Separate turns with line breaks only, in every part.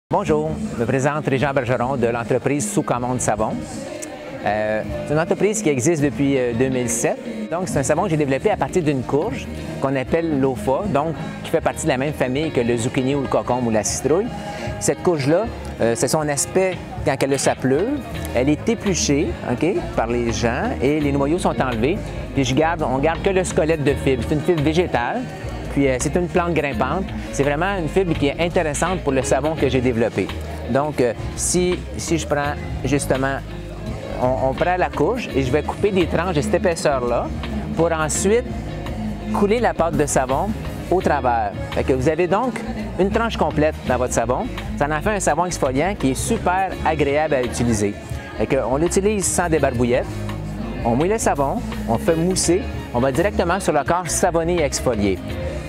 Bonjour, je me présente Régent Bergeron de l'entreprise Sous Commande Savon. C'est une entreprise qui existe depuis 2007. Donc, c'est un savon que j'ai développé à partir d'une courge qu'on appelle l'OFA, donc qui fait partie de la même famille que le zucchini ou le concombre ou la citrouille. Cette courge-là, c'est son aspect quand elle a sa pleure. Elle est épluchée par les gens et les noyaux sont enlevés. Puis on garde que le squelette de fibre. C'est une fibre végétale. Puis c'est une plante grimpante. C'est vraiment une fibre qui est intéressante pour le savon que j'ai développé. Donc, si je prends justement, on prend la courge et je vais couper des tranches de cette épaisseur-là pour ensuite couler la pâte de savon au travers. Fait que vous avez donc une tranche complète dans votre savon. Ça en fait un savon exfoliant qui est super agréable à utiliser. Fait que on l'utilise sans débarbouillette. On mouille le savon, on fait mousser, on va directement sur le corps savonné et exfolié.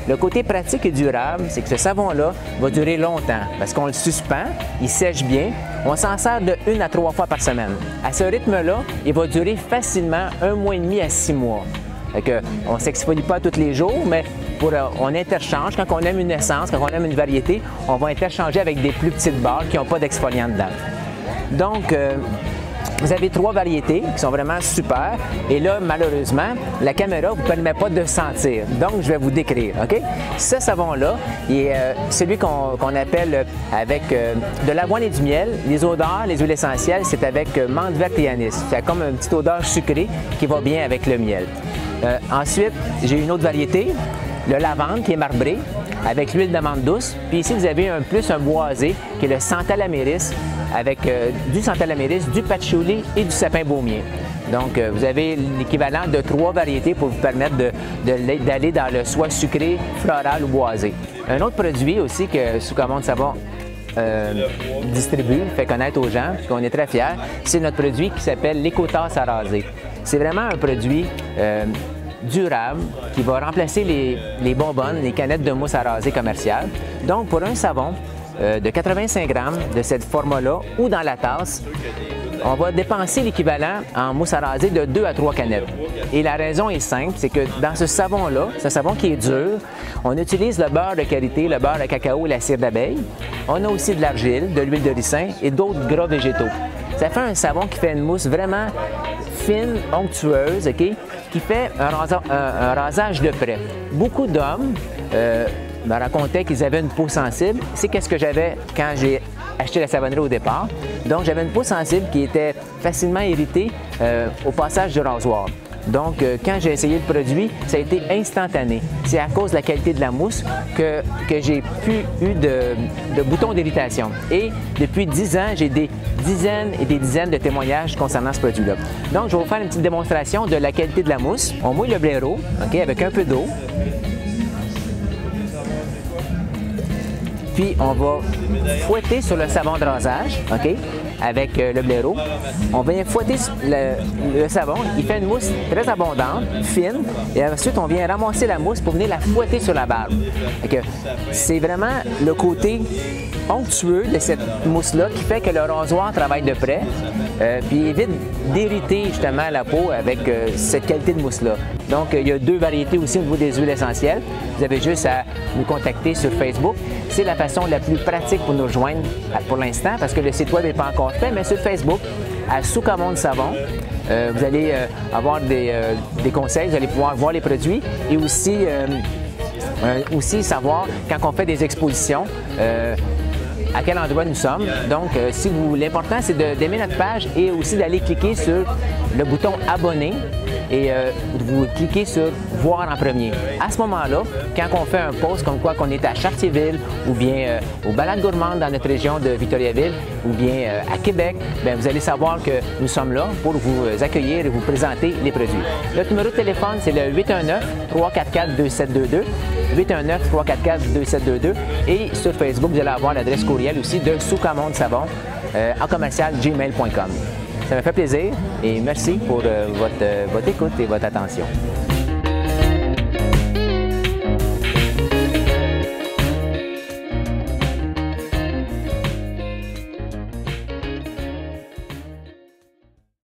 Le côté pratique et durable, c'est que ce savon-là va durer longtemps parce qu'on le suspend, il sèche bien. On s'en sert de 1 à 3 fois par semaine. À ce rythme-là, il va durer facilement 1 mois et demi à 6 mois. On ne s'exfolie pas tous les jours, mais on interchange. Quand on aime une essence, quand on aime une variété, on va interchanger avec des plus petites barres qui n'ont pas d'exfoliant dedans. Donc, vous avez 3 variétés qui sont vraiment super. Et là, malheureusement, la caméra ne vous permet pas de sentir. Donc, je vais vous décrire. Ce savon-là, il est celui qu'on appelle avec de l'avoine et du miel. Les odeurs, les huiles essentielles, c'est avec menthe verte et anis. C'est comme une petite odeur sucrée qui va bien avec le miel. Ensuite, j'ai une autre variété, le lavande qui est marbré avec l'huile d'amande douce. Puis ici, vous avez un boisé qui est le santal améris avec du santal améris, du patchouli et du sapin baumier. Donc, vous avez l'équivalent de 3 variétés pour vous permettre d'aller dans le soit sucré, floral ou boisé. Un autre produit aussi que Sous Commande Savon distribue, fait connaître aux gens, qu'on est très fiers, c'est notre produit qui s'appelle l'éco-tasse à raser. C'est vraiment un produit durable qui va remplacer les bonbonnes, les canettes de mousse à raser commerciales. Donc, pour un savon de 85 grammes de cette format-là ou dans la tasse, on va dépenser l'équivalent en mousse à raser de 2 à 3 canettes. Et la raison est simple, c'est que dans ce savon-là, ce savon qui est dur, on utilise le beurre de karité, le beurre de cacao et la cire d'abeille. On a aussi de l'argile, de l'huile de ricin et d'autres gras végétaux. Ça fait un savon qui fait une mousse vraiment fine, onctueuse, qui fait un rasage de près. Beaucoup d'hommes me racontaient qu'ils avaient une peau sensible. C'est ce que j'avais quand j'ai acheté la savonnerie au départ. Donc, j'avais une peau sensible qui était facilement irritée au passage du rasoir. Donc, quand j'ai essayé le produit, ça a été instantané. C'est à cause de la qualité de la mousse que j'ai plus eu de boutons d'irritation. Et depuis 10 ans, j'ai des dizaines et des dizaines de témoignages concernant ce produit-là. Donc, je vais vous faire une petite démonstration de la qualité de la mousse. On mouille le blaireau avec un peu d'eau. Puis, on va fouetter sur le savon de rasage, avec le blaireau. On vient fouetter le savon. Il fait une mousse très abondante, fine. Et ensuite, on vient ramasser la mousse pour venir la fouetter sur la barbe. C'est vraiment le côté onctueux de cette mousse-là qui fait que le rasoir travaille de près, puis évite d'irriter justement la peau avec cette qualité de mousse-là. Donc, il y a 2 variétés aussi au niveau des huiles essentielles. Vous avez juste à nous contacter sur Facebook. C'est la façon la plus pratique pour nous rejoindre pour l'instant parce que le site web n'est pas encore fait, mais sur Facebook, à Sous Commande Savon, vous allez avoir des conseils, vous allez pouvoir voir les produits et aussi savoir quand on fait des expositions, à quel endroit nous sommes. Donc, l'important, c'est d'aimer notre page et aussi d'aller cliquer sur le bouton « Abonner » et vous cliquez sur « Voir en premier ». À ce moment-là, quand on fait un post comme quoi qu'on est à Chartierville ou bien aux Balades Gourmandes dans notre région de Victoriaville ou bien à Québec, vous allez savoir que nous sommes là pour vous accueillir et vous présenter les produits. Notre numéro de téléphone, c'est le 819-344-2722. 819-344-2722 et sur Facebook, vous allez avoir l'adresse courriel aussi de Sous Commande Savon en commercial gmail.com. Ça me fait plaisir et merci pour votre écoute et votre attention.